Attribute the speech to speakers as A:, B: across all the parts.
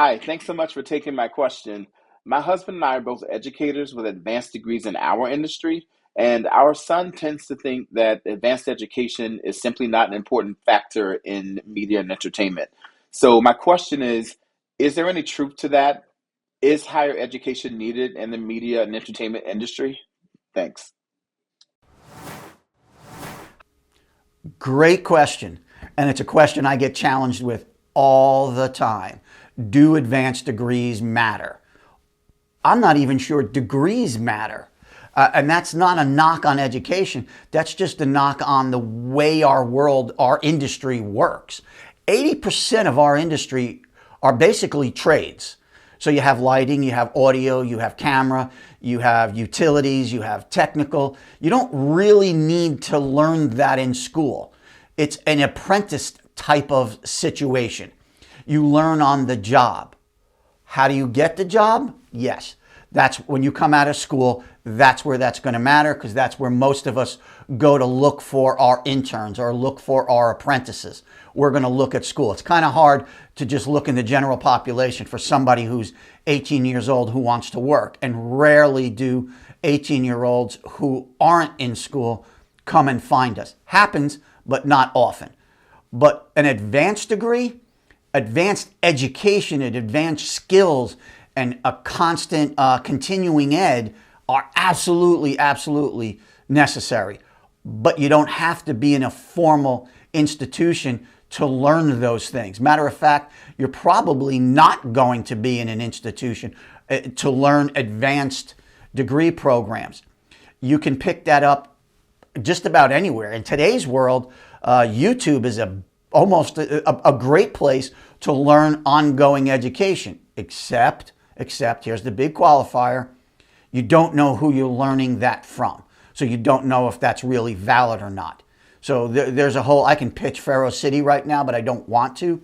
A: Hi, thanks so much for taking my question. My husband and I are both educators with advanced degrees in our industry, and our son tends to think that advanced education is simply not an important factor in media and entertainment. So, my question is there any truth to that? Is higher education needed in the media and entertainment industry? Thanks.
B: Great question. And it's a question I get challenged with all the time. Do advanced degrees matter? I'm not even sure degrees matter. And that's not a knock on education. That's just a knock on the way our world, our industry works. 80% of our industry are basically trades. So you have lighting, you have audio, you have camera, you have utilities, you have technical. You don't really need to learn that in school. It's an apprentice type of situation. You learn on the job. How do you get the job? Yes. That's when you come out of school, that's where that's going to matter because that's where most of us go to look for our interns or look for our apprentices. We're going to look at school. It's kind of hard to just look in the general population for somebody who's 18 years old who wants to work, and rarely do 18-year-olds who aren't in school come and find us. Happens, but not often. But an advanced degree, advanced education and advanced skills and a constant continuing ed are absolutely necessary. But you don't have to be in a formal institution to learn those things. Matter of fact, you're probably not going to be in an institution to learn advanced degree programs. You can pick that up just about anywhere. In today's world, YouTube is almost a great place to learn ongoing education, except here's the big qualifier, you don't know who you're learning that from. So you don't know if that's really valid or not. So there's a whole, I can pitch Faro City right now, but I don't want to.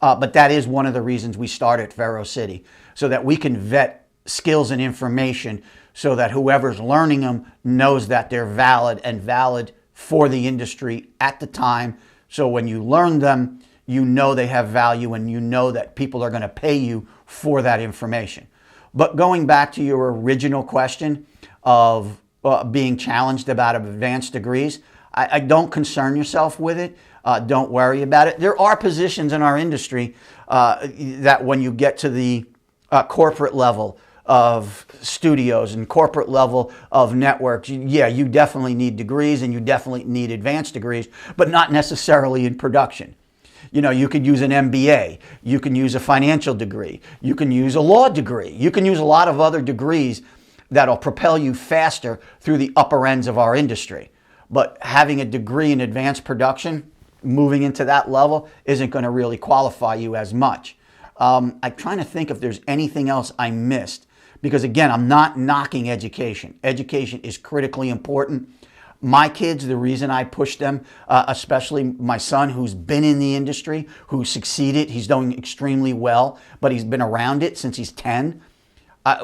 B: But that is one of the reasons we started Faro City, so that we can vet skills and information so that whoever's learning them knows that they're valid and valid for the industry at the time. So when you learn them, you know they have value and you know that people are going to pay you for that information. But going back to your original question of being challenged about advanced degrees, I don't concern yourself with it. Don't worry about it. There are positions in our industry that when you get to the corporate level of studios and corporate level of networks, yeah, you definitely need degrees and you definitely need advanced degrees, but not necessarily in production. You know, you could use an MBA, you can use a financial degree, you can use a law degree, you can use a lot of other degrees that'll propel you faster through the upper ends of our industry. But having a degree in advanced production, moving into that level, isn't going to really qualify you as much. I'm trying to think if there's anything else I missed, because again, I'm not knocking education. Education is critically important. My kids, the reason I push them, especially my son who's been in the industry, who succeeded, he's doing extremely well, but he's been around it since he's 10.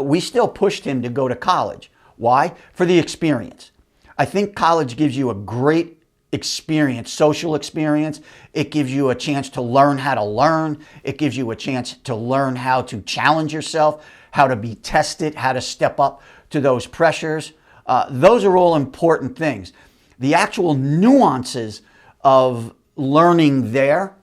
B: We still pushed him to go to college. Why? For the experience. I think college gives you a great experience, social experience. It gives you a chance to learn how to learn. It gives you a chance to learn how to challenge yourself, how to be tested, how to step up to those pressures. Those are all important things. The actual nuances of learning there,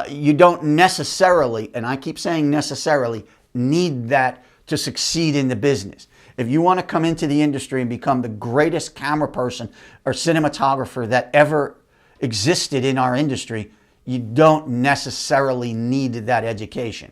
B: you don't necessarily, and I keep saying necessarily, need that to succeed in the business. If you want to come into the industry and become the greatest camera person or cinematographer that ever existed in our industry, you don't necessarily need that education.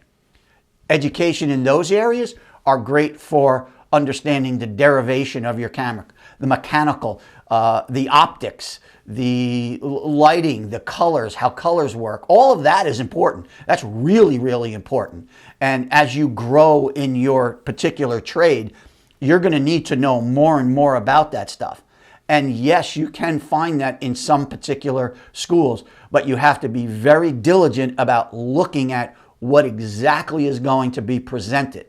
B: Education in those areas are great for understanding the derivation of your camera, the mechanical, the optics, the lighting, the colors, how colors work. All of that is important. That's really important. And as you grow in your particular trade, you're going to need to know more and more about that stuff. And yes, you can find that in some particular schools, but you have to be very diligent about looking at what exactly is going to be presented.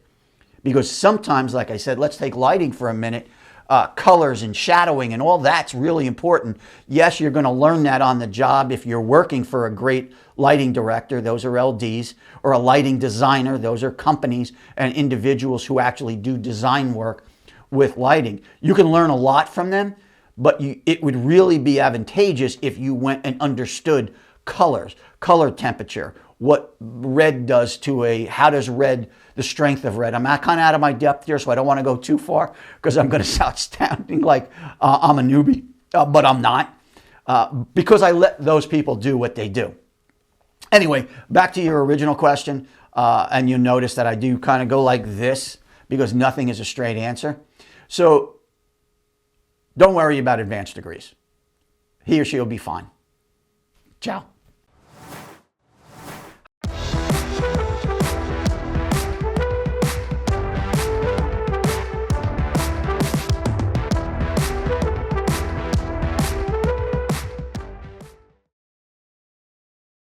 B: Because sometimes, like I said, let's take lighting for a minute. colors and shadowing and all that's really important. Yes, you're going to learn that on the job if you're working for a great lighting director. Those are LDs. Or a lighting designer. Those are companies and individuals who actually do design work with lighting. You can learn a lot from them, but it would really be advantageous if you went and understood colors, color temperature, what red does to how does red, the strength of red. I'm kind of out of my depth here, so I don't want to go too far because I'm going to sound sounding like I'm a newbie, but I'm not, because I let those people do what they do. Anyway, back to your original question, and you notice that I do kind of go like this because nothing is a straight answer. So don't worry about advanced degrees. He or she will be fine. Ciao.